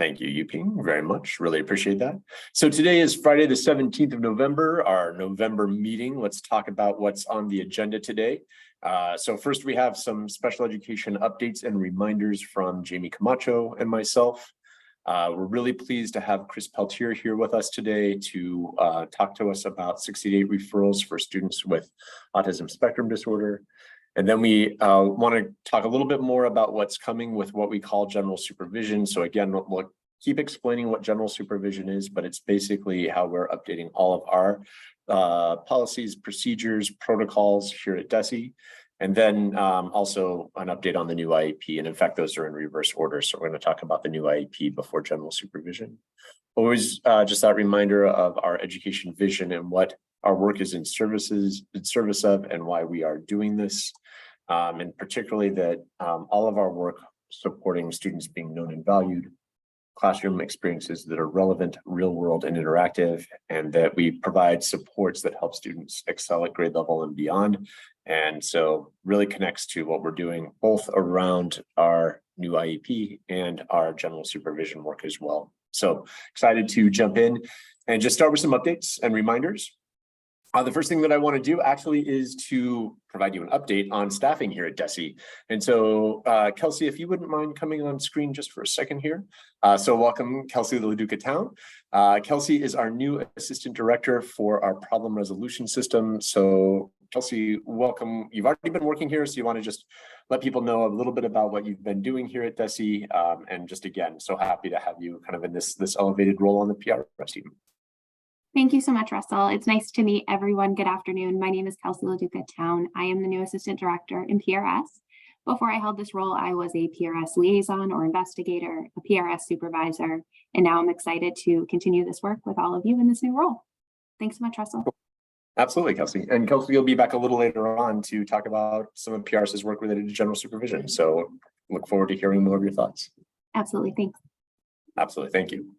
Thank you, Yuping, very much. Really appreciate that. So today is Friday, the 17th of November, our November meeting. Let's talk about what's on the agenda today. So first, we have some special education updates and reminders from Jamie Camacho and myself. We're really pleased to have Chris Peltier here with us today to talk to us about 68 referrals for students with autism spectrum disorder. And then we want to talk a little bit more about what's coming with what we call general supervision. So again, we'll keep explaining what general supervision is, but it's basically how we're updating all of our policies, procedures, protocols here at DESE. And then also an update on the new IEP. And in fact, those are in reverse order. So we're going to talk about the new IEP before general supervision. Always just that reminder of our education vision and what our work is in service of and why we are doing this. And particularly that all of our work supporting students being known and valued, classroom experiences that are relevant, real world and interactive, and that we provide supports that help students excel at grade level and beyond. And so really connects to what we're doing both around our new IEP and our general supervision work as well. So excited to jump in and just start with some updates and reminders. The first thing that I want to do actually is to provide you an update on staffing here at DESE. And so, Kelsey, if you wouldn't mind coming on screen just for a second here. So welcome, Kelsey Leduca Town. Kelsey is our new assistant director for our problem resolution system. So Kelsey, welcome. You've already been working here, so you want to just let people know a little bit about what you've been doing here at DESE. And just again, so happy to have you kind of in this elevated role on the PRS team. Thank you so much, Russell. It's nice to meet everyone. Good afternoon. My name is Kelsey Leduca Town. I am the new assistant director in PRS. Before I held this role, I was a PRS liaison or investigator, a PRS supervisor, and now I'm excited to continue this work with all of you in this new role. Thanks so much, Russell. Absolutely, Kelsey. And Kelsey, you'll be back a little later on to talk about some of PRS's work related to general supervision. So look forward to hearing more of your thoughts. Absolutely. Thanks. Absolutely. Thank you.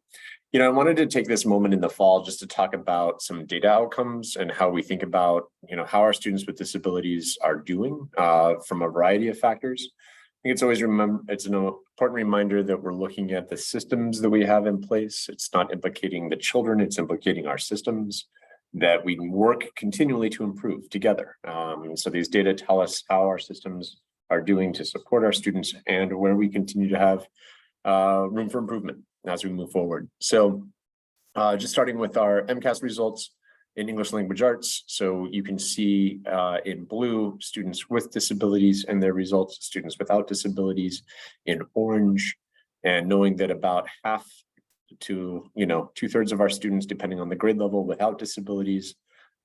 You know, I wanted to take this moment in the fall just to talk about some data outcomes and how we think about, how our students with disabilities are doing from a variety of factors. I think it's always it's an important reminder that we're looking at the systems that we have in place. It's not implicating the children, it's implicating our systems, that we work continually to improve together. So these data tell us how our systems are doing to support our students and where we continue to have room for improvement as we move forward. So just starting with our MCAS results in English language arts. So you can see in blue, students with disabilities and their results, students without disabilities in orange, and knowing that about half to 2/3 of our students, depending on the grade level without disabilities,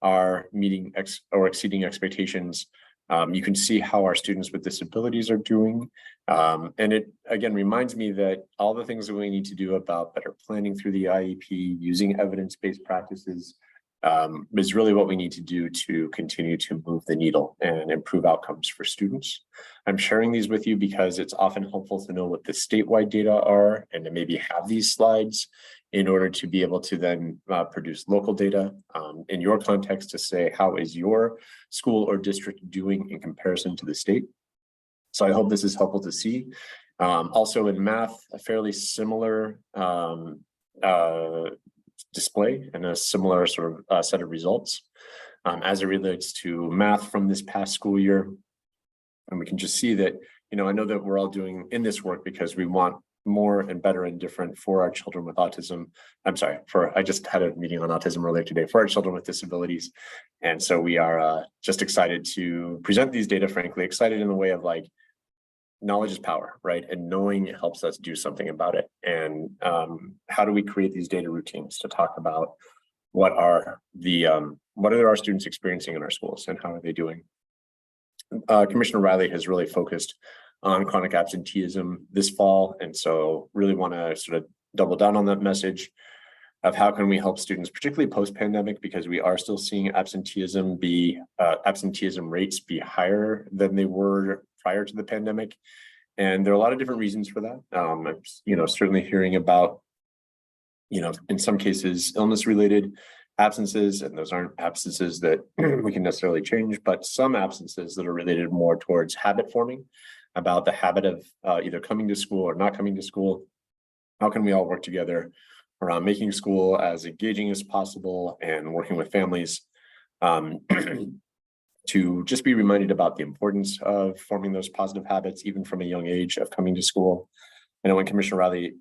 are meeting or exceeding expectations. You can see how our students with disabilities are doing. And it, again, reminds me that all the things that we need to do about better planning through the IEP, using evidence-based practices, is really what we need to do to continue to move the needle and improve outcomes for students. I'm sharing these with you because it's often helpful to know what the statewide data are and to maybe have these slides in order to be able to then produce local data in your context to say, how is your school or district doing in comparison to the state? So I hope this is helpful to see. Also in math, a fairly similar display and a similar sort of set of results as it relates to math from this past school year. And we can just see that, I know that we're all doing in this work because we want more and better and different for our children with autism. I just had a meeting on autism earlier today for our children with disabilities. And so we are just excited to present these data, frankly, excited in the way of like, knowledge is power, right? And knowing it helps us do something about it. And how do we create these data routines to talk about what are our students experiencing in our schools and how are they doing? Commissioner Riley has really focused on chronic absenteeism this fall. And so really want to sort of double down on that message of how can we help students, particularly post-pandemic, because we are still seeing absenteeism rates be higher than they were prior to the pandemic. And there are a lot of different reasons for that. I'm, certainly hearing about, in some cases, illness-related absences, and those aren't absences that we can necessarily change, but some absences that are related more towards habit forming, about the habit of either coming to school or not coming to school. how can we all work together around making school as engaging as possible and working with families to just be reminded about the importance of forming those positive habits, even from a young age of coming to school. I know when Commissioner Riley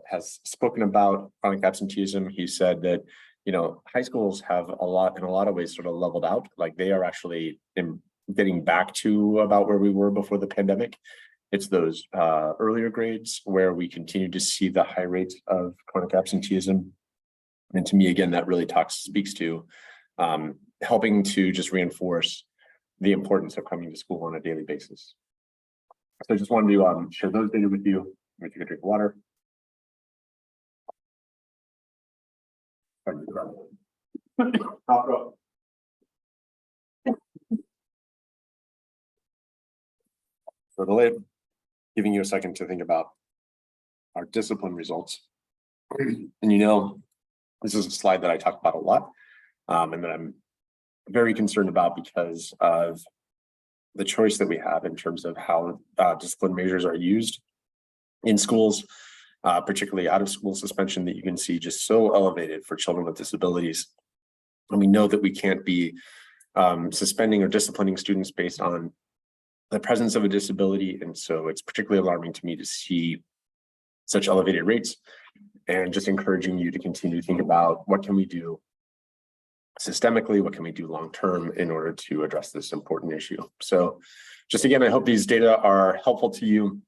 has spoken about chronic absenteeism, he said that, you know, high schools have in a lot of ways sort of leveled out. Like they are actually getting back to about where we were before the pandemic. It's those earlier grades where we continue to see the high rates of chronic absenteeism. And to me, again, that really speaks to helping to just reinforce the importance of coming to school on a daily basis. So I just wanted to share those data with you. Let me take a drink of water. For the lid, giving you a second to think about our discipline results. And you know, this is a slide that I talk about a lot, and that I'm very concerned about because of the choice that we have in terms of how discipline measures are used in schools, particularly out of school suspension that you can see just so elevated for children with disabilities. And we know that we can't be suspending or disciplining students based on the presence of a disability. And so it's particularly alarming to me to see such elevated rates, and just encouraging you to continue to think about what can we do systemically, what can we do long-term in order to address this important issue. So just again, I hope these data are helpful to you.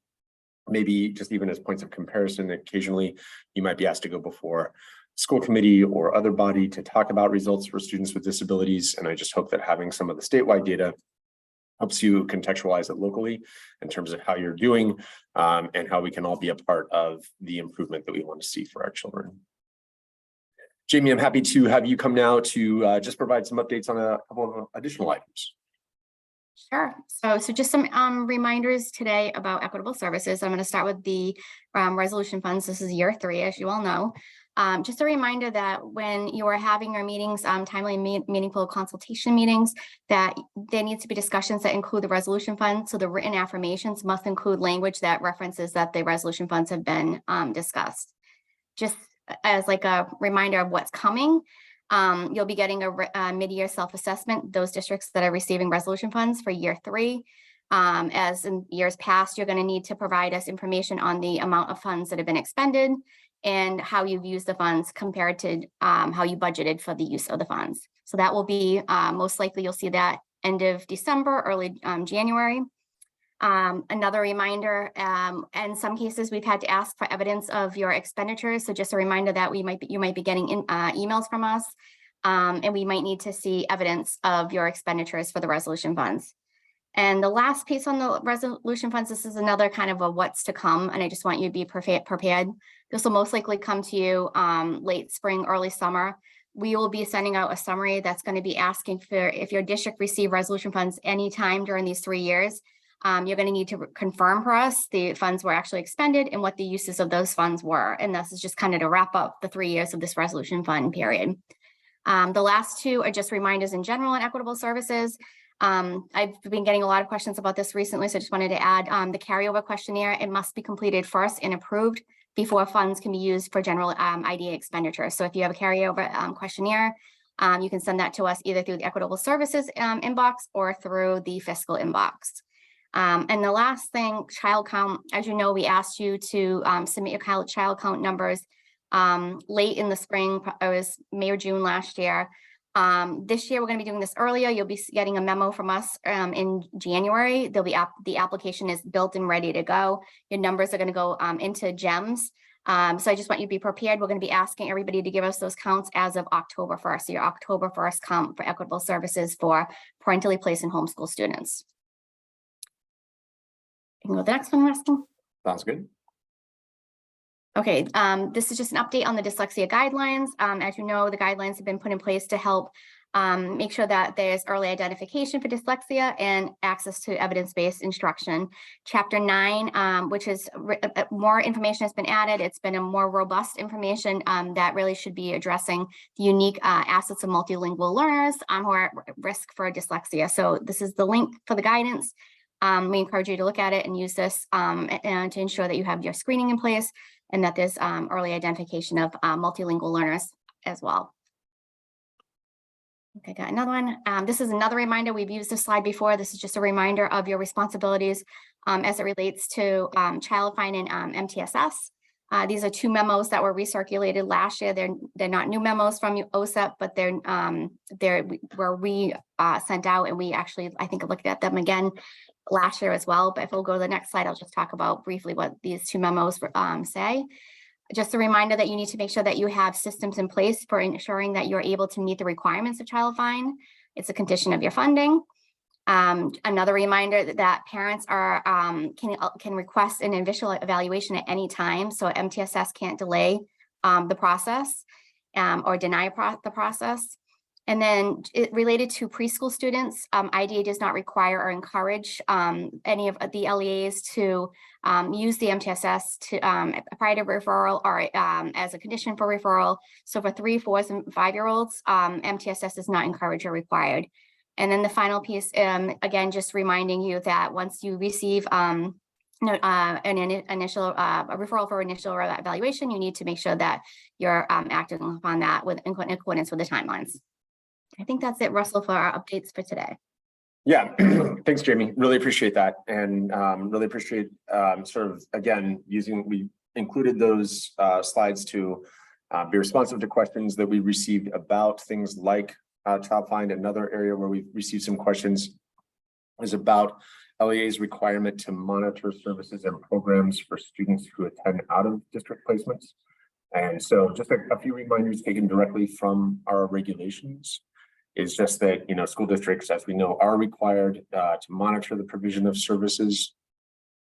Maybe just even as points of comparison, occasionally you might be asked to go before school committee or other body to talk about results for students with disabilities. And I just hope that having some of the statewide data helps you contextualize it locally in terms of how you're doing, and how we can all be a part of the improvement that we want to see for our children. Jamie, I'm happy to have you come now to just provide some updates on a couple of additional items. Sure. So just some reminders today about equitable services. I'm going to start with the resolution funds. This is year 3, as you all know. Just a reminder that when you are having your meetings, timely and meaningful consultation meetings, that there needs to be discussions that include the resolution funds. So the written affirmations must include language that references that the resolution funds have been discussed. Just as like a reminder of what's coming, you'll be getting a mid-year self-assessment, those districts that are receiving resolution funds for year 3. As in years past, you're going to need to provide us information on the amount of funds that have been expended and how you've used the funds compared to how you budgeted for the use of the funds. So that will be most likely you'll see that end of December, early January. Another reminder, in some cases we've had to ask for evidence of your expenditures. So just a reminder that you might be getting emails from us, and we might need to see evidence of your expenditures for the resolution funds. And the last piece on the resolution funds, this is another kind of a what's to come, and I just want you to be prepared. This will most likely come to you late spring, early summer. We will be sending out a summary that's going to be asking for if your district received resolution funds anytime during these 3 years. You're going to need to confirm for us the funds were actually expended and what the uses of those funds were. And this is just kind of to wrap up the 3 years of this resolution fund period. The last 2 are just reminders in general on equitable services. I've been getting a lot of questions about this recently, so I just wanted to add the carryover questionnaire. It must be completed first and approved before funds can be used for general IDA expenditures. So if you have a carryover questionnaire, you can send that to us either through the equitable services inbox or through the fiscal inbox. And the last thing, child count. As you know, we asked you to submit your child count numbers late in the spring. It was May or June last year. This year, we're going to be doing this earlier. You'll be getting a memo from us in January. The application is built and ready to go. Your numbers are going to go into GEMS. So I just want you to be prepared. We're going to be asking everybody to give us those counts as of October 1st. So your October 1st count for equitable services for parentally placed and homeschool students. You can go to the next one, Rustin. Sounds good. Okay, this is just an update on the dyslexia guidelines. As you know, the guidelines have been put in place to help make sure that there's early identification for dyslexia and access to evidence-based instruction. Chapter 9, which is more information has been added. It's been a more robust information that really should be addressing the unique assets of multilingual learners who are at risk for dyslexia. So this is the link for the guidance. We encourage you to look at it and use this and to ensure that you have your screening in place. and that there's early identification of multilingual learners as well. Okay, got another one. This is another reminder. We've used this slide before. This is just a reminder of your responsibilities as it relates to child find and MTSS. These are two memos that were recirculated last year. They're not new memos from OSEP, but they're sent out, and we actually, I think, looked at them again last year as well. But if we'll go to the next slide, I'll just talk about briefly what these two memos say. Just a reminder that you need to make sure that you have systems in place for ensuring that you're able to meet the requirements of Child Find. It's a condition of your funding. Another reminder that parents are can request an initial evaluation at any time, so MTSS can't delay the process or deny the process. And then related to preschool students, IDA does not require or encourage any of the LEAs to use the MTSS to prior to referral or as a condition for referral. So for 3, 4, and 5-year-olds, MTSS is not encouraged or required. And then the final piece, again, just reminding you that once you receive an initial a referral for initial evaluation, you need to make sure that you're acting upon that in accordance with the timelines. I think that's it, Russell, for our updates for today. Yeah, thanks, Jamie. Really appreciate that, and really appreciate sort of, again, we included those slides to be responsive to questions that we received about things like Child Find. Another area where we've received some questions is about LEA's requirement to monitor services and programs for students who attend out-of-district placements. And so just a few reminders taken directly from our regulations is just that, school districts, as we know, are required to monitor the provision of services.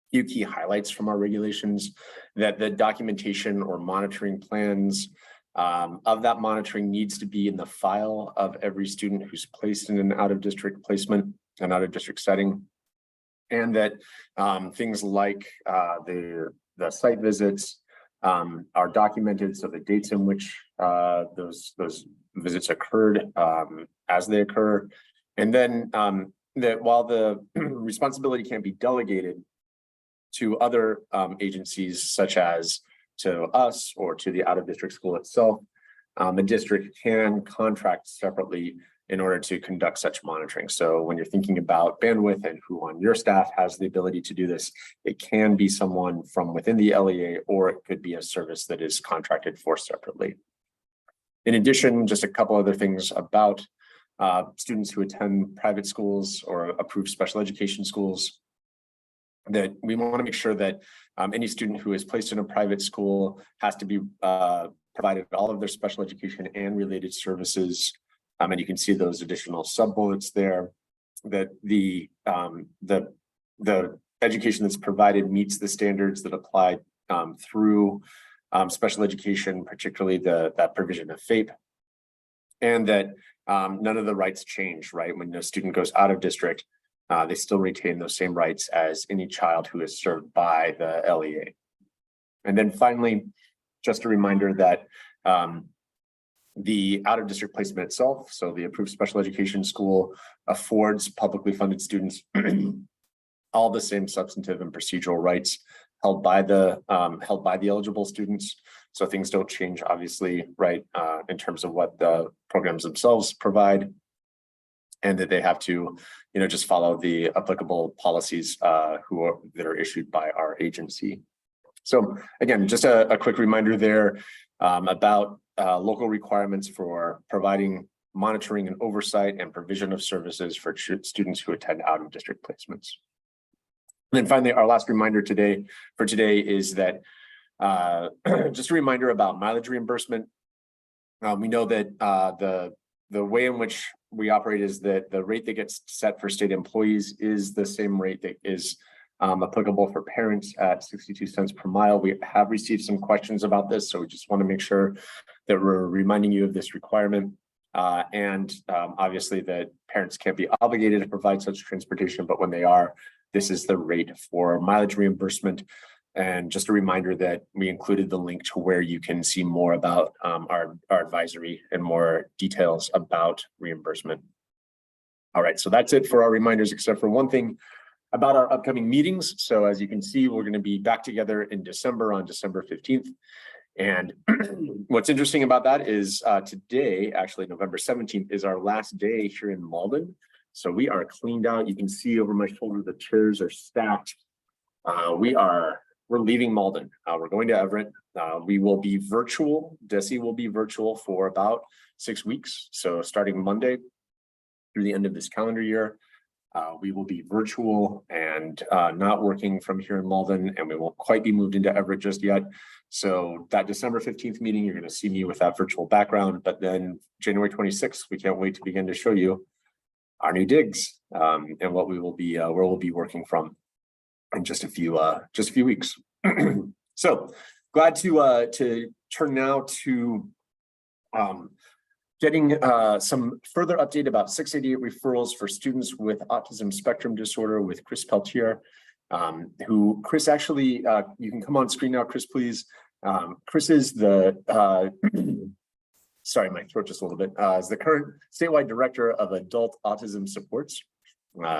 A few key highlights from our regulations: that the documentation or monitoring plans of that monitoring needs to be in the file of every student who's placed in an out-of-district placement, an out-of-district setting, and that things like the site visits are documented, so the dates in which those visits occurred as they occur. And then that while the responsibility can't be delegated to other agencies, such as to us or to the out-of-district school itself, the district can contract separately in order to conduct such monitoring. So when you're thinking about bandwidth and who on your staff has the ability to do this, it can be someone from within the LEA, or it could be a service that is contracted for separately. In addition, just a couple other things about students who attend private schools or approved special education schools, that we want to make sure that any student who is placed in a private school has to be provided all of their special education and related services. And you can see those additional sub-bullets there, that the education that's provided meets the standards that apply through special education, particularly that provision of FAPE, and that none of the rights change, right? When the student goes out of district, they still retain those same rights as any child who is served by the LEA. And then finally, just a reminder that the out-of-district placement itself, so the approved special education school, affords publicly funded students all the same substantive and procedural rights held by the eligible students. So things don't change, obviously, right, in terms of what the programs themselves provide, and that they have to, just follow the applicable policies that are issued by our agency. So again, just a quick reminder there about local requirements for providing monitoring and oversight and provision of services for students who attend out-of-district placements. And then finally, our last reminder for today is that just a reminder about mileage reimbursement. We know that the way in which we operate is that the rate that gets set for state employees is the same rate that is applicable for parents at 62 cents per mile. We have received some questions about this, so we just want to make sure that we're reminding you of this requirement. And obviously that parents can't be obligated to provide such transportation, but when they are, this is the rate for mileage reimbursement. And just a reminder that we included the link to where you can see more about our advisory and more details about reimbursement. All right, so that's it for our reminders, except for one thing. about our upcoming meetings. So as you can see, we're going to be back together in December on December 15th. And what's interesting about that is today, actually November 17th, is our last day here in Malden. So we are cleaned out. You can see over my shoulder, the chairs are stacked. We're leaving Malden. We're going to Everett. We will be virtual. DESE will be virtual for about 6 weeks. So starting Monday through the end of this calendar year, we will be virtual and not working from here in Malden, and we won't quite be moved into Everett just yet. So that December 15th meeting, you're going to see me with that virtual background, but then January 26th, we can't wait to begin to show you our new digs and what we will be, where we'll be working from in just a few weeks. So glad to turn now to getting some further update about 688 referrals for students with autism spectrum disorder with Chris Peltier, who Chris actually, you can come on screen now, Chris, please. Chris is the, sorry, my throat just a little bit, is the current statewide director of adult autism supports.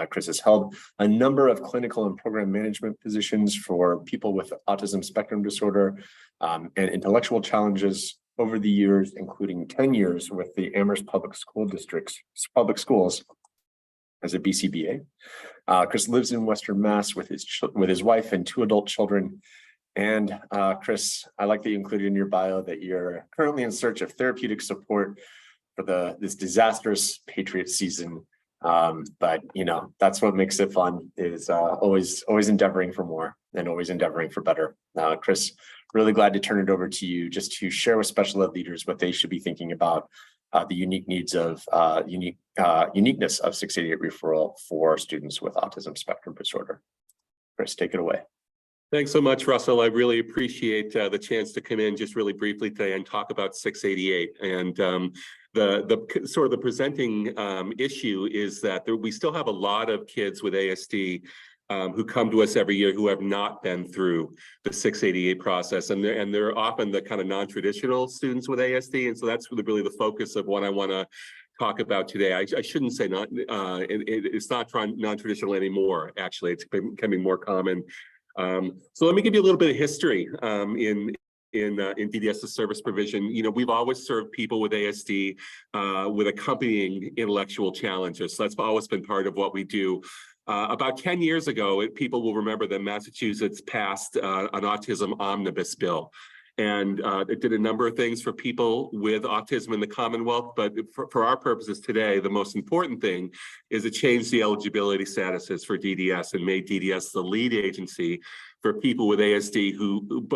Chris has held a number of clinical and program management positions for people with autism spectrum disorder and intellectual challenges over the years, including 10 years with the Amherst Public Schools as a BCBA. Chris lives in Western Mass with his wife and 2 adult children. And Chris, I like that you included in your bio that you're currently in search of therapeutic support for this disastrous Patriot season. But you know, that's what makes it fun, is always endeavoring for more and always endeavoring for better. Chris, really glad to turn it over to you just to share with special ed leaders what they should be thinking about the unique needs of uniqueness of 688 referral for students with autism spectrum disorder. Chris, take it away. Thanks so much, Russell. I really appreciate the chance to come in just really briefly today and talk about 688. And the sort of the presenting issue is that we still have a lot of kids with ASD who come to us every year who have not been through the 688 process, and they're often the kind of non-traditional students with ASD, and so that's really the focus of what I want to talk about today. I shouldn't say it's not non-traditional anymore. Actually, it's becoming more common. So let me give you a little bit of history in DDS's service provision. You know, we've always served people with ASD with accompanying intellectual challenges. So that's always been part of what we do. About 10 years ago, people will remember that Massachusetts passed an autism omnibus bill. And it did a number of things for people with autism in the Commonwealth, but for our purposes today, the most important thing is it changed the eligibility statuses for DDS and made DDS the lead agency for people with ASD who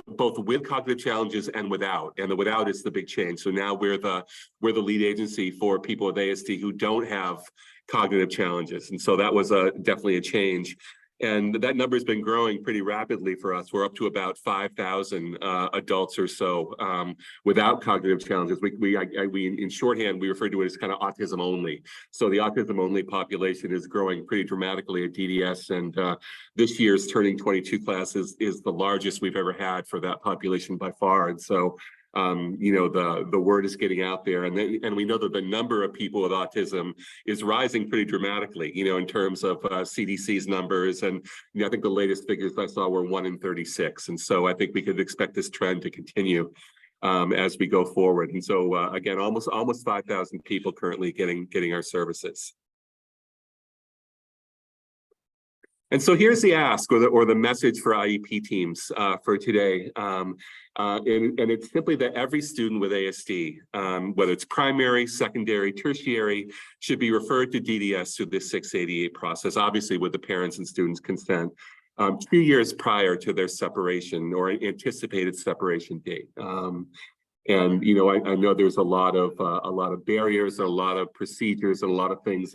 both with cognitive challenges and without. And the without is the big change. So now we're the lead agency for people with ASD who don't have cognitive challenges. And so that was definitely a change. And that number has been growing pretty rapidly for us. We're up to about 5,000 adults or so without cognitive challenges. We in shorthand, we refer to it as kind of autism only. So the autism only population is growing pretty dramatically at DDS. And this year's turning 22 class is the largest we've ever had for that population by far. And so you know, the word is getting out there, and we know that the number of people with autism is rising pretty dramatically, you know, in terms of CDC's numbers. And you know, I think the latest figures I saw were 1 in 36. And so I think we could expect this trend to continue as we go forward. And so again, almost 5,000 people currently getting our services. And so here's the ask or the message for IEP teams for today. And it's simply that every student with ASD, whether it's primary, secondary, tertiary, should be referred to DDS through this 688 process, obviously with the parents' and students' consent, 2 years prior to their separation or anticipated separation date. And you know, I know there's a lot of barriers, a lot of procedures, and a lot of things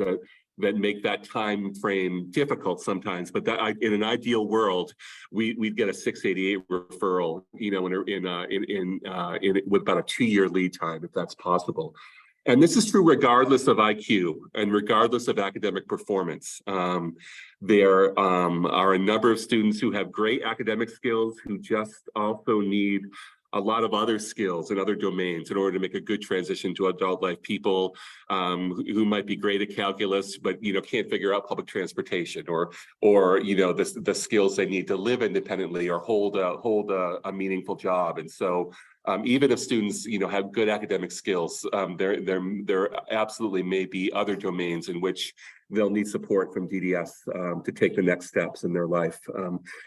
that make that time frame difficult sometimes. But that in an ideal world, we'd get a 688 referral, you know, with about a 2-year lead time, if that's possible. And this is true regardless of IQ and regardless of academic performance. There are a number of students who have great academic skills who just also need a lot of other skills and other domains in order to make a good transition to adult life. People who might be great at calculus, but can't figure out public transportation, or the skills they need to live independently or hold a meaningful job. And so even if students have good academic skills, there absolutely may be other domains in which they'll need support from DDS to take the next steps in their life.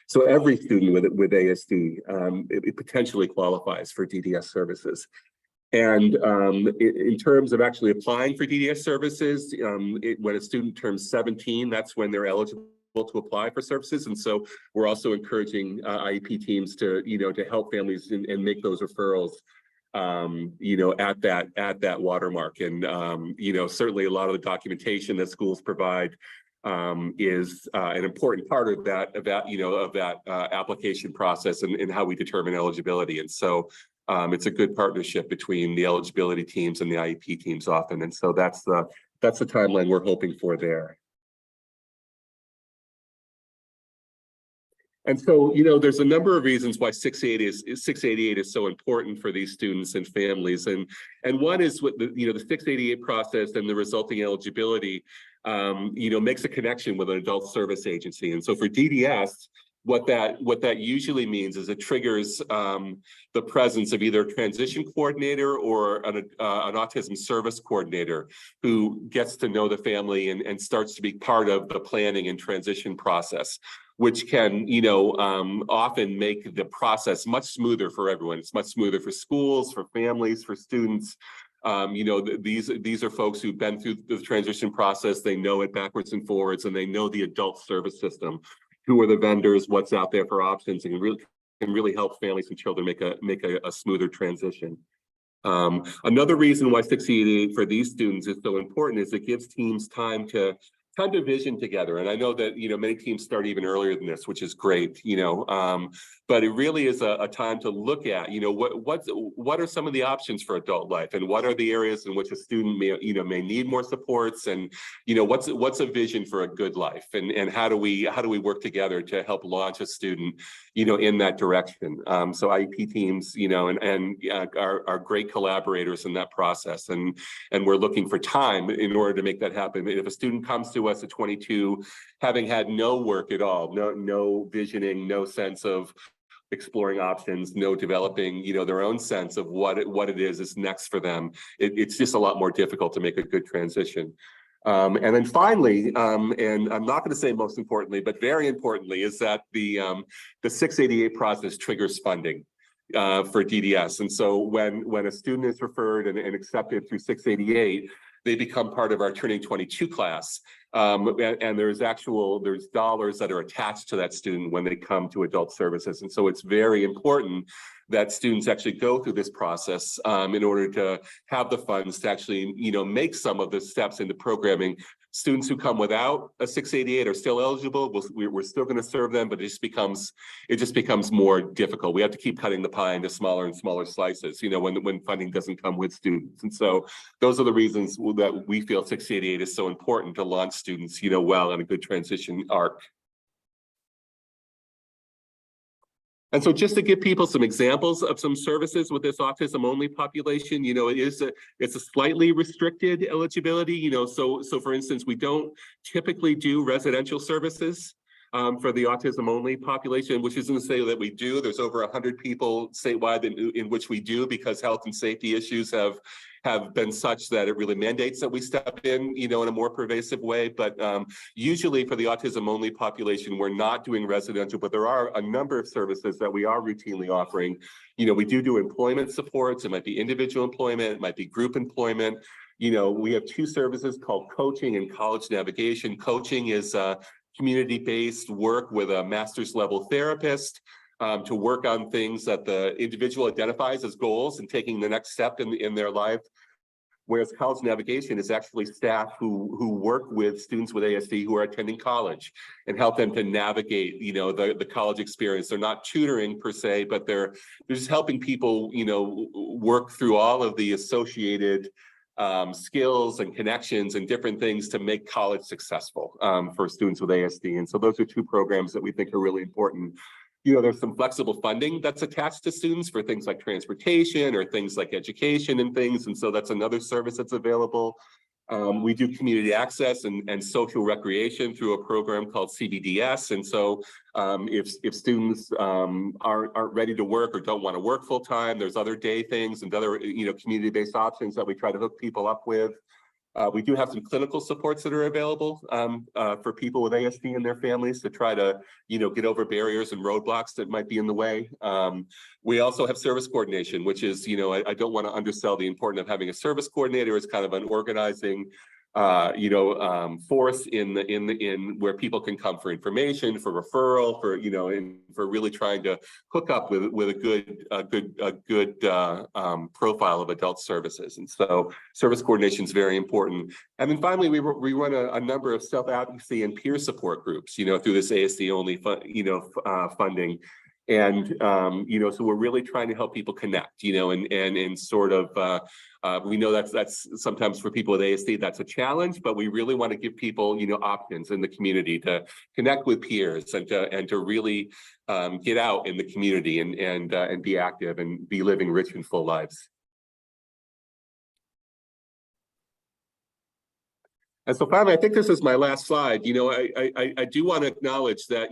So every student with ASD it potentially qualifies for DDS services. And in terms of actually applying for DDS services, when a student turns 17, that's when they're eligible to apply for services. And so we're also encouraging IEP teams to help families and make those referrals at that watermark. And certainly a lot of the documentation that schools provide is an important part of that application process and how we determine eligibility. And so it's a good partnership between the eligibility teams and the IEP teams often. And so that's the timeline we're hoping for there. And so, there's a number of reasons why 688 is so important for these students and families. And one is what the 688 process and the resulting eligibility, makes a connection with an adult service agency. And so for DDS, what that usually means is it triggers the presence of either a transition coordinator or an autism service coordinator who gets to know the family and starts to be part of the planning and transition process, which can, often make the process much smoother for everyone. It's much smoother for schools, for families, for students. These are folks who've been through the transition process. They know it backwards and forwards, and they know the adult service system. Who are the vendors? What's out there for options? And can really help families and children make a smoother transition. Another reason why 688 for these students is so important is it gives teams time to vision together. And I know that, many teams start even earlier than this, which is great, but it really is a time to look at, what are some of the options for adult life, and what are the areas in which a student may need more supports, and, what's a vision for a good life, and how do we work together to help launch a student, in that direction. So IEP teams, are great collaborators in that process, and we're looking for time in order to make that happen. If a student comes to us at 22, having had no work at all, no visioning, no sense of exploring options, no developing, their own sense of what it is next for them, it's just a lot more difficult to make a good transition. And then finally, and I'm not going to say most importantly, but very importantly, is that the 688 process triggers funding for DDS. And so when a student is referred and accepted through 688, they become part of our Turning 22 class. And there's dollars that are attached to that student when they come to adult services. And so it's very important that students actually go through this process in order to have the funds to actually, make some of the steps into programming. Students who come without a 688 are still eligible. We're still going to serve them, but it just becomes more difficult. We have to keep cutting the pie into smaller and smaller slices, when funding doesn't come with students. And so those are the reasons that we feel 688 is so important to launch students, well, on a good transition arc. And so just to give people some examples of some services with this autism only population, it's a slightly restricted eligibility, so for instance, we don't typically do residential services for the autism only population, which isn't to say that we do. There's over 100 people statewide in which we do, because health and safety issues have been such that it really mandates that we step in, in a more pervasive way. But usually for the autism only population, we're not doing residential, but there are a number of services that we are routinely offering. We do employment supports. It might be individual employment, it might be group employment. We have two services called coaching and college navigation. Coaching is community-based work with a master's level therapist to work on things that the individual identifies as goals and taking the next step in their life. Whereas college navigation is actually staff who work with students with ASD who are attending college and help them to navigate, the college experience. They're not tutoring per se, but they're just helping people, work through all of the associated skills and connections and different things to make college successful for students with ASD. And so those are two programs that we think are really important there's some flexible funding that's attached to students for things like transportation or things like education and things. And so that's another service that's available. We do community access and social recreation through a program called CBDS. And so if students aren't ready to work or don't want to work full time, there's other day things and other community-based options that we try to hook people up with. We do have some clinical supports that are available for people with ASD and their families to try to, get over barriers and roadblocks that might be in the way. We also have service coordination, which is, I don't want to undersell the importance of having a service coordinator as kind of an organizing force in where people can come for information, for referral, and for really trying to hook up with a good profile of adult services. And so service coordination is very important. And then finally, we run a number of self-advocacy and peer support groups, through this ASD only funding. And, so we're really trying to help people connect, and sort of, we know that's sometimes for people with ASD, that's a challenge, but we really want to give people, options in the community to connect with peers and to really get out in the community and be active and be living rich and full lives. And so finally, I think this is my last slide. I do want to acknowledge that,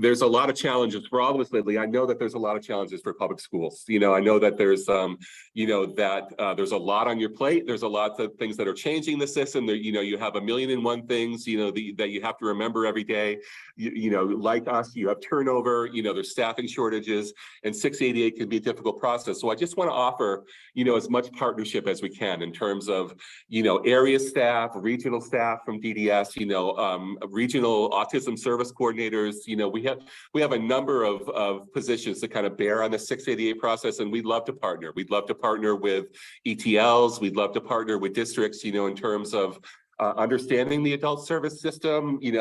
there's a lot of challenges for all of us lately. I know that there's a lot of challenges for public schools. I know that there's, there's a lot on your plate. There's a lot of things that are changing the system. There, you have 1,000,001 things, that you have to remember every day. Like us, you have turnover. There's staffing shortages, and 688 can be a difficult process. So I just want to offer, as much partnership as we can in terms of, area staff, regional staff from DDS, regional autism service coordinators. We have a number of positions that kind of bear on the 688 process, and we'd love to partner. We'd love to partner with ETLs. We'd love to partner with districts, in terms of understanding the adult service system, just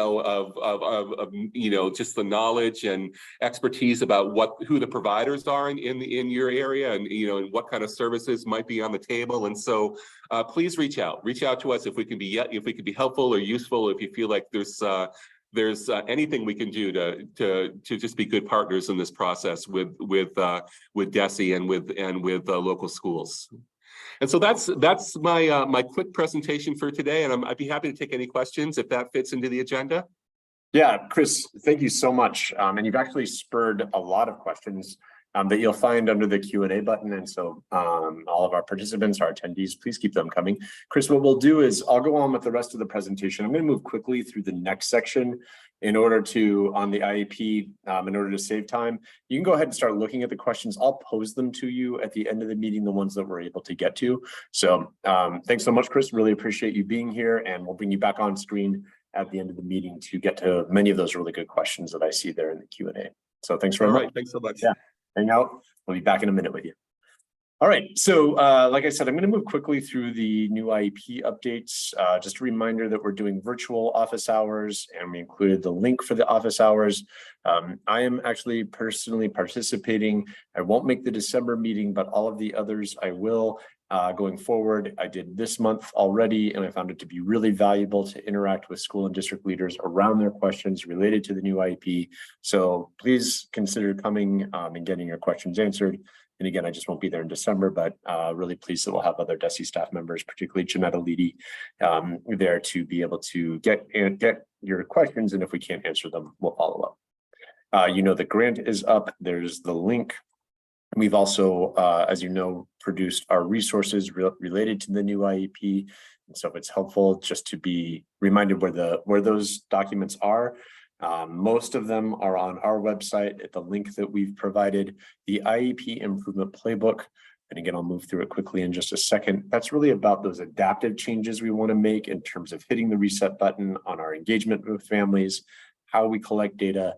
the knowledge and expertise about who the providers are in your area, and what kind of services might be on the table. And so please reach out to us if we can be helpful or useful, if you feel like there's anything we can do to just be good partners in this process with DESE and with local schools. And so that's my quick presentation for today, and I'd be happy to take any questions if that fits into the agenda. Yeah, Chris, thank you so much. And you've actually spurred a lot of questions that you'll find under the Q&A button. And so all of our participants, our attendees, please keep them coming. Chris, what we'll do is I'll go on with the rest of the presentation. I'm going to move quickly through the next section in order to, on the IEP, in order to save time. You can go ahead and start looking at the questions. I'll pose them to you at the end of the meeting, the ones that we're able to get to. So thanks so much, Chris. Really appreciate you being here, and we'll bring you back on screen at the end of the meeting to get to many of those really good questions that I see there in the Q&A. So thanks very much. Thanks so much. Yeah. Hang out. We'll be back in a minute with you. All right. So like I said, I'm going to move quickly through the new IEP updates. Just a reminder that we're doing virtual office hours, and we included the link for the office hours. I am actually personally participating. I won't make the December meeting, but all of the others I will. Going forward, I did this month already, and I found it to be really valuable to interact with school and district leaders around their questions related to the new IEP. So please consider coming and getting your questions answered. And again, I just won't be there in December, but really pleased that we'll have other DESE staff members, particularly Janetta Leedy, there to be able to get your questions. And if we can't answer them, we'll follow up. The grant is up. There's the link. We've also, as you know, produced our resources related to the new IEP. And so it's helpful just to be reminded where those documents are. Most of them are on our website at the link that we've provided. The IEP Improvement Playbook, and again, I'll move through it quickly in just a second. That's really about those adaptive changes we want to make in terms of hitting the reset button on our engagement with families, how we collect data.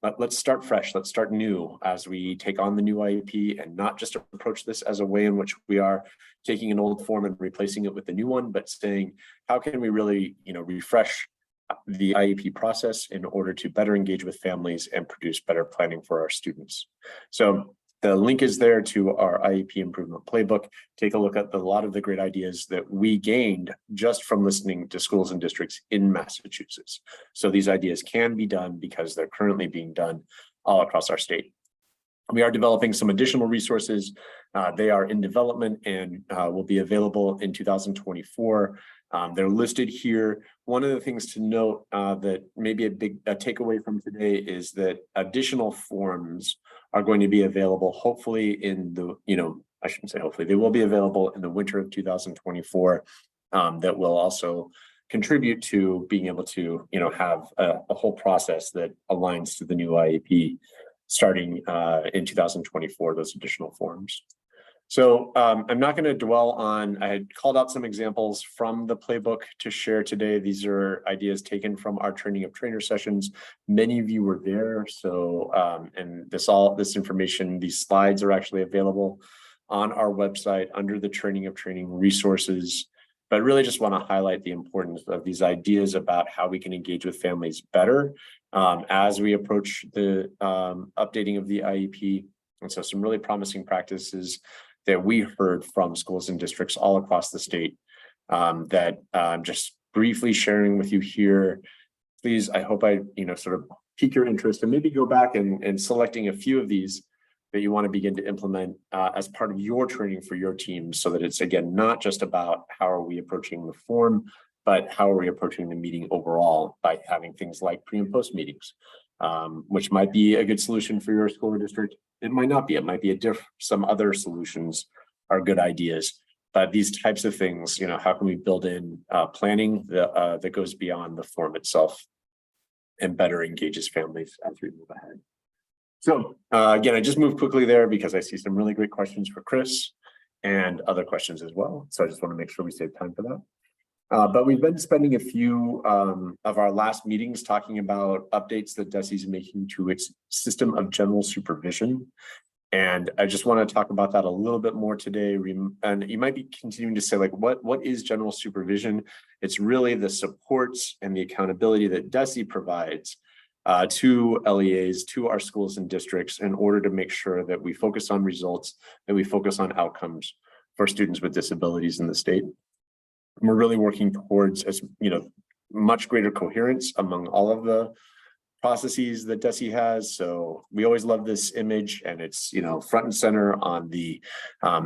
But let's start fresh. Let's start new as we take on the new IEP, and not just approach this as a way in which we are taking an old form and replacing it with a new one, but saying, how can we really, refresh the IEP process in order to better engage with families and produce better planning for our students. So The link is there to our IEP improvement playbook. Take a look at a lot of the great ideas that we gained just from listening to schools and districts in Massachusetts. So these ideas can be done because they're currently being done all across our state. We are developing some additional resources. They are in development and will be available in 2024. They're listed here. One of the things to note that maybe a big takeaway from today is that additional forms are going to be available hopefully in the, I shouldn't say hopefully, they will be available in the winter of 2024 that will also contribute to being able to, have a whole process that aligns to the new IEP starting in 2024, those additional forms. So I'm not going to dwell on, I had called out some examples from the playbook to share today. These are ideas taken from our training of trainer sessions. Many of you were there. So, and this information, these slides are actually available on our website under the training of training resources. But I really just want to highlight the importance of these ideas about how we can engage with families better as we approach the updating of the IEP. And so some really promising practices that we heard from schools and districts all across the state that I'm just briefly sharing with you here. Please, I hope I sort of pique your interest and maybe go back and selecting a few of these that you want to begin to implement as part of your training for your team, so that it's, again, not just about how are we approaching the form, but how are we approaching the meeting overall by having things like pre and post meetings, which might be a good solution for your school or district. It might not be. It might be some other solutions are good ideas. But these types of things, how can we build in planning that goes beyond the form itself and better engages families as we move ahead. So again, I just moved quickly there because I see some really great questions for Chris and other questions as well. So I just want to make sure we save time for that. But we've been spending a few of our last meetings talking about updates that DESE is making to its system of general supervision. And I just want to talk about that a little bit more today. And you might be continuing to say, like, what is general supervision? It's really the supports and the accountability that DESE provides to LEAs, to our schools and districts, in order to make sure that we focus on results, that we focus on outcomes for students with disabilities in the state. And we're really working towards, much greater coherence among all of the processes that DESE has. So we always love this image, and it's, front and center on the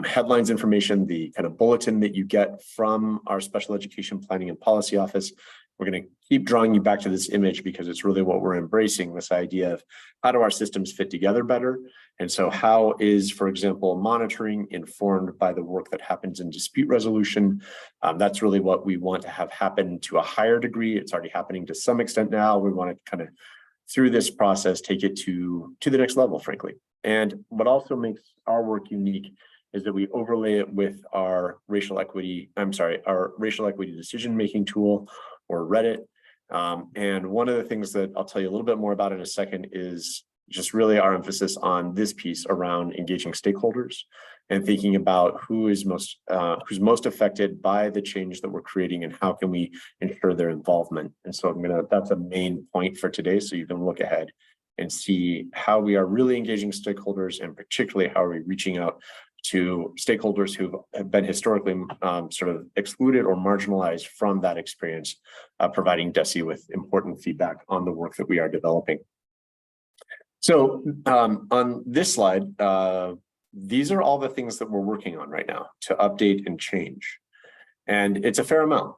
headlines information, the kind of bulletin that you get from our Special Education Planning and Policy Office. We're going to keep drawing you back to this image because it's really what we're embracing, this idea of how do our systems fit together better? And so how is, for example, monitoring informed by the work that happens in dispute resolution? That's really what we want to have happen to a higher degree. It's already happening to some extent now. We want to kind of, through this process, take it to the next level, frankly. And what also makes our work unique is that we overlay it with our racial equity decision-making tool, or Reddit. And one of the things that I'll tell you a little bit more about in a second is just really our emphasis on this piece around engaging stakeholders and thinking about who's most affected by the change that we're creating and how can we ensure their involvement. And so that's a main point for today. So you can look ahead and see how we are really engaging stakeholders, and particularly how are we reaching out to stakeholders who have been historically sort of excluded or marginalized from that experience, providing DESE with important feedback on the work that we are developing. So on this slide, these are all the things that we're working on right now to update and change. And it's a fair amount.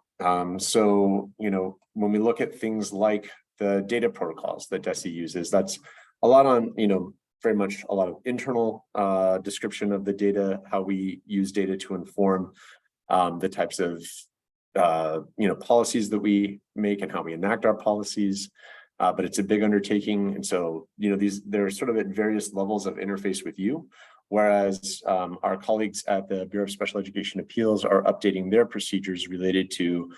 So, when we look at things like the data protocols that DESE uses, that's a lot on, very much a lot of internal description of the data, how we use data to inform the types of policies that we make and how we enact our policies. But it's a big undertaking, and so they're sort of at various levels of interface with you. Whereas our colleagues at the Bureau of Special Education Appeals are updating their procedures related to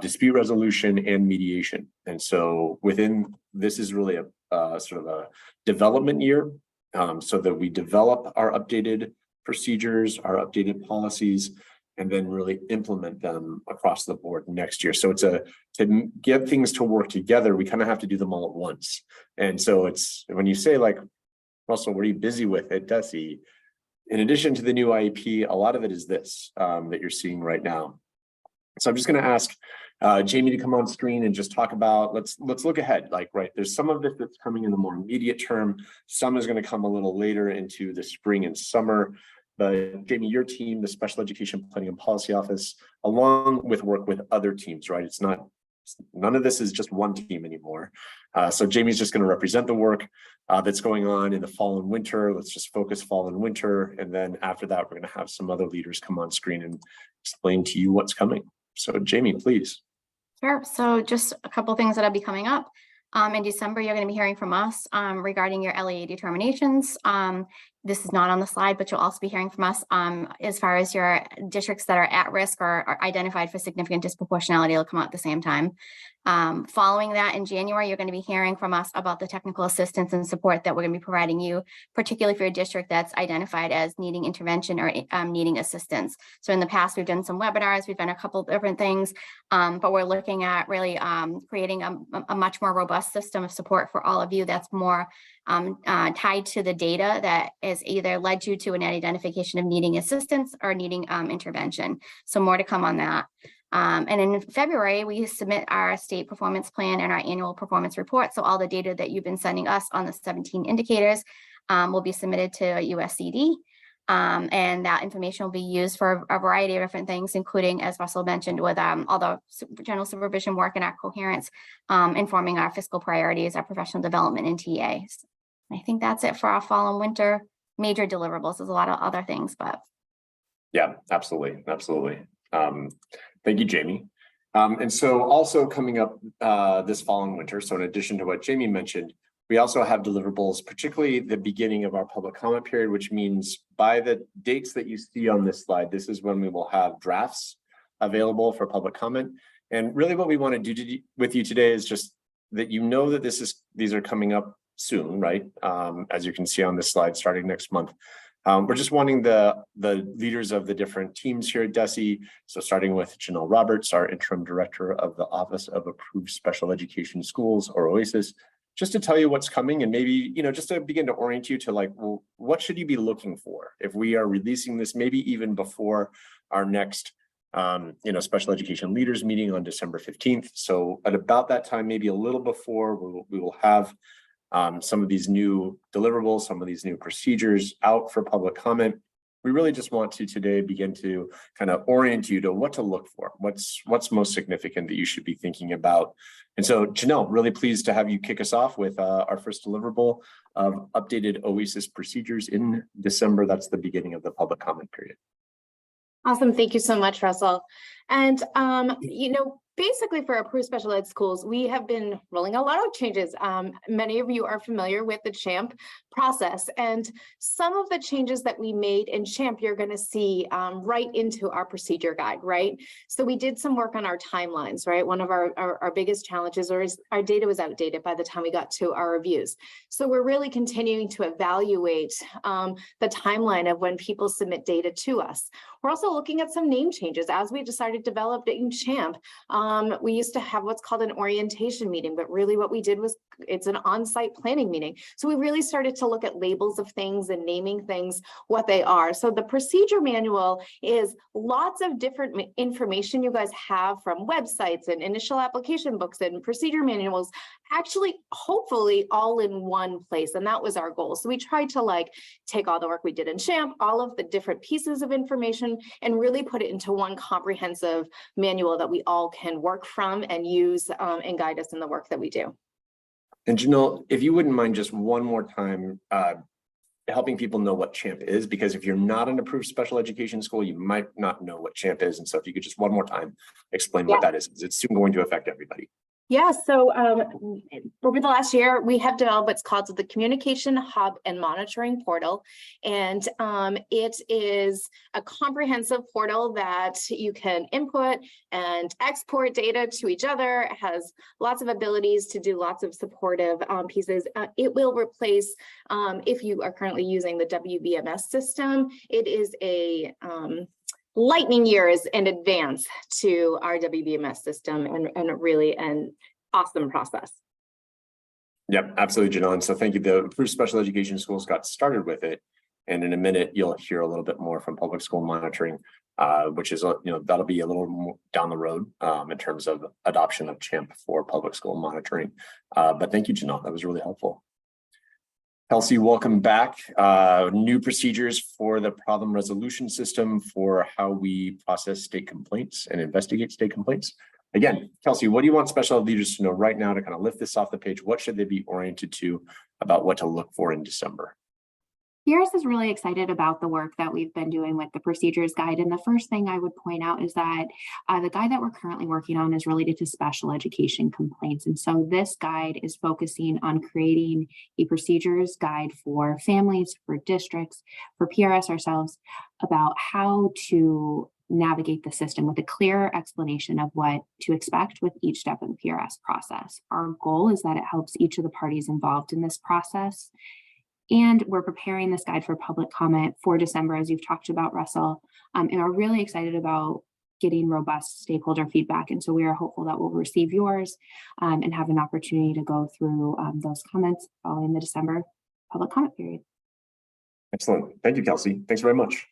dispute resolution and mediation. And so this is really a sort of a development year, so that we develop our updated procedures, our updated policies, and then really implement them across the board next year. So to get things to work together, we kind of have to do them all at once. And so it's, when you say, like, Russell, what are you busy with at DESE? In addition to the new IEP, a lot of it is this that you're seeing right now. So I'm just going to ask Jamie to come on screen and just talk about, let's look ahead. Like, right, there's some of this that's coming in the more immediate term. Some is going to come a little later into the spring and summer. But Jamie, your team, the Special Education Planning and Policy Office, along with work with other teams, right? It's not, none of this is just one team anymore. So Jamie's just going to represent the work that's going on in the fall and winter. Let's just focus fall and winter. And then after that, we're going to have some other leaders come on screen and explain to you what's coming. So Jamie, please. Sure. So just a couple things that'll be coming up. In December, you're going to be hearing from us regarding your LEA determinations. This is not on the slide, but you'll also be hearing from us as far as your districts that are at risk or are identified for significant disproportionality. It'll come out at the same time. Following that, in January, you're going to be hearing from us about the technical assistance and support that we're going to be providing you, particularly for a district that's identified as needing intervention or needing assistance. So in the past, we've done some webinars, we've done a couple of different things, but we're looking at really creating a much more robust system of support for all of you that's more tied to the data that has either led you to an identification of needing assistance or needing intervention. So more to come on that. And in February, we submit our state performance plan and our annual performance report. So all the data that you've been sending us on the 17 indicators will be submitted to USCD. And that information will be used for a variety of different things, including, as Russell mentioned, with all the general supervision work and our coherence, informing our fiscal priorities, our professional development, and TAs. I think that's it for our fall and winter major deliverables. There's a lot of other things, but. Yeah, absolutely. Absolutely. Thank you, Jamie. And so also coming up this fall and winter, so in addition to what Jamie mentioned, we also have deliverables, particularly the beginning of our public comment period, which means by the dates that you see on this slide, this is when we will have drafts available for public comment. And really what we want to do with you today is just that you know that these are coming up soon, right? As you can see on this slide, starting next month. We're just wanting the leaders of the different teams here at DESE. So starting with Janelle Roberts, our interim director of the Office of Approved Special Education Schools, or OASIS, just to tell you what's coming and maybe, just to begin to orient you to like, well, what should you be looking for if we are releasing this, maybe even before our next, special education leaders meeting on December 15th. So at about that time, maybe a little before, we will have some of these new deliverables, some of these new procedures out for public comment. We really just want to today begin to kind of orient you to what to look for, what's most significant that you should be thinking about. And so Janelle, really pleased to have you kick us off with our first deliverable of updated OASIS procedures in December. That's the beginning of the public comment period. Awesome. Thank you so much, Russell. And, basically for approved special ed schools, we have been rolling a lot of changes. Many of you are familiar with the CHAMP process, and some of the changes that we made in CHAMP, you're going to see right into our procedure guide, right? So we did some work on our timelines, right? One of our biggest challenges is our data was outdated by the time we got to our reviews. So we're really continuing to evaluate the timeline of when people submit data to us. We're also looking at some name changes as we decided to develop in CHAMP. We used to have what's called an orientation meeting, but really what we did was it's an on-site planning meeting. So we really started to look at labels of things and naming things what they are. So the procedure manual is lots of different information you guys have from websites and initial application books and procedure manuals, actually hopefully all in one place. And that was our goal. So we tried to take all the work we did in CHAMP, all of the different pieces of information, and really put it into one comprehensive manual that we all can work from and use and guide us in the work that we do. And Janelle, if you wouldn't mind just one more time helping people know what CHAMP is, because if you're not an approved special education school, you might not know what CHAMP is. And so if you could just one more time explain what that is, because it's soon going to affect everybody. Yeah, so over the last year, we have developed what's called the Communication Hub and Monitoring Portal. And it is a comprehensive portal that you can input and export data to each other. It has lots of abilities to do lots of supportive pieces. It will replace, if you are currently using the WBMS system, it is a lightning years in advance to our WBMS system, and really an awesome process. Yep, absolutely, Janelle. And so thank you. The approved special education schools got started with it. And in a minute, you'll hear a little bit more from public school monitoring, which is, that'll be a little more down the road in terms of adoption of CHAMP for public school monitoring. But thank you, Janelle. That was really helpful. Kelsey, welcome back. New procedures for the problem resolution system for how we process state complaints and investigate state complaints. Again, Kelsey, what do you want special ed leaders to know right now to kind of lift this off the page? What should they be oriented to about what to look for in December? PRS is really excited about the work that we've been doing with the procedures guide. And the first thing I would point out is that the guide that we're currently working on is related to special education complaints. And so this guide is focusing on creating a procedures guide for families, for districts, for PRS ourselves, about how to navigate the system with a clear explanation of what to expect with each step of the PRS process. Our goal is that it helps each of the parties involved in this process. And we're preparing this guide for public comment for December, as you've talked about, Russell, and are really excited about getting robust stakeholder feedback. And so we are hopeful that we'll receive yours and have an opportunity to go through those comments following the December public comment period. Excellent. Thank you, Kelsey. Thanks very much.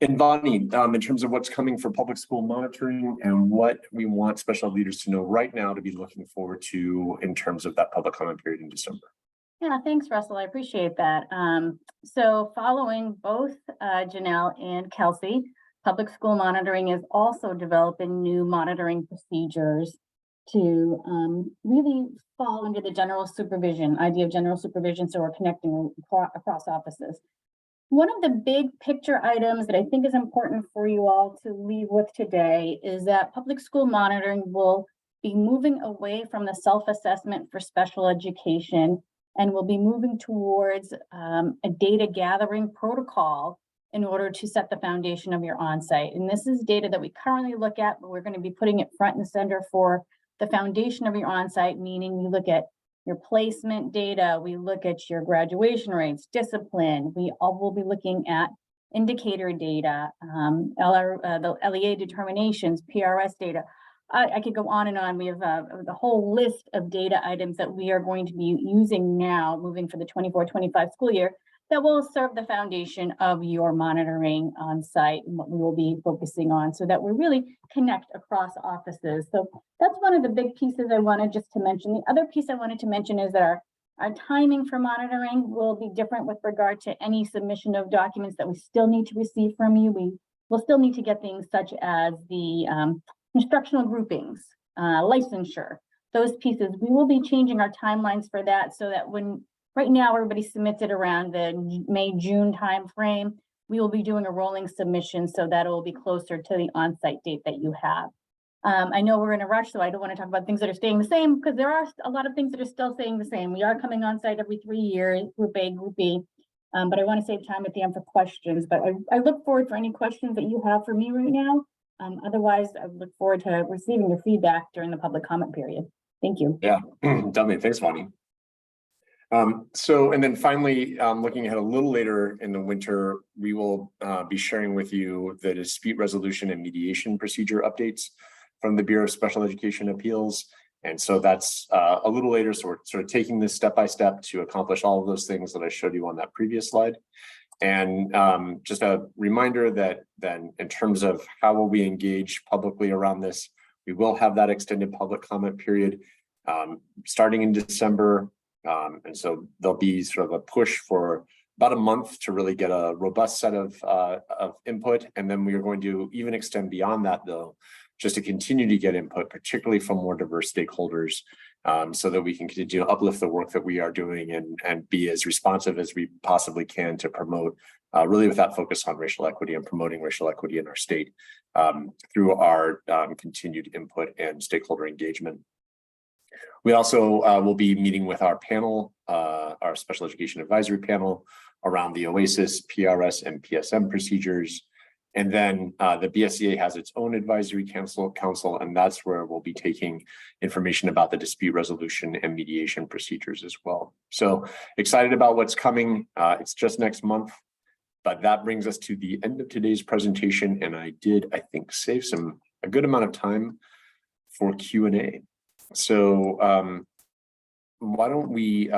And Bonnie, in terms of what's coming for public school monitoring and what we want special leaders to know right now to be looking forward to in terms of that public comment period in December. Yeah, thanks, Russell. I appreciate that. So following both Janelle and Kelsey, public school monitoring is also developing new monitoring procedures to really fall under the general supervision, idea of general supervision. So we're connecting across offices. One of the big picture items that I think is important for you all to leave with today is that public school monitoring will be moving away from the self-assessment for special education, and we'll be moving towards a data gathering protocol in order to set the foundation of your on-site. And this is data that we currently look at, but we're going to be putting it front and center for the foundation of your on-site, meaning we look at your placement data, we look at your graduation rates, discipline, we all will be looking at indicator data, the LEA determinations, PRS data. I could go on and on. We have the whole list of data items that we are going to be using now, moving for the 24-25 school year, that will serve the foundation of your monitoring on site and what we will be focusing on so that we really connect across offices. So that's one of the big pieces I wanted just to mention. The other piece I wanted to mention is that our timing for monitoring will be different with regard to any submission of documents that we still need to receive from you. We will still need to get things such as the instructional groupings, licensure, those pieces. We will be changing our timelines for that so that when right now everybody submits it around the May-June timeframe, we will be doing a rolling submission so that it will be closer to the on-site date that you have. I know we're in a rush, so I don't want to talk about things that are staying the same because there are a lot of things that are still staying the same. We are coming on site every 3 years, Group A, Group B, but I want to save time at the end for questions. But I look forward for any questions that you have for me right now. Otherwise, I look forward to receiving your feedback during the public comment period. Thank you. Yeah, definitely. Thanks, Bonnie. And then finally, looking ahead a little later in the winter, we will be sharing with you the dispute resolution and mediation procedure updates from the Bureau of Special Education Appeals. And so that's a little later. So we're sort of taking this step by step to accomplish all of those things that I showed you on that previous slide. And just a reminder that then in terms of how will we engage publicly around this, we will have that extended public comment period starting in December. And so there'll be sort of a push for about a month to really get a robust set of input. And then we are going to even extend beyond that, though, just to continue to get input, particularly from more diverse stakeholders, so that we can continue to uplift the work that we are doing and be as responsive as we possibly can to promote, really with that focus on racial equity and promoting racial equity in our state through our continued input and stakeholder engagement. We also will be meeting with our panel, our special education advisory panel around the OASIS, PRS, and PSM procedures. And then the BSEA has its own advisory council, and that's where we'll be taking information about the dispute resolution and mediation procedures as well. So excited about what's coming. It's just next month, but that brings us to the end of today's presentation. And I think, save a good amount of time for Q&A. So why don't we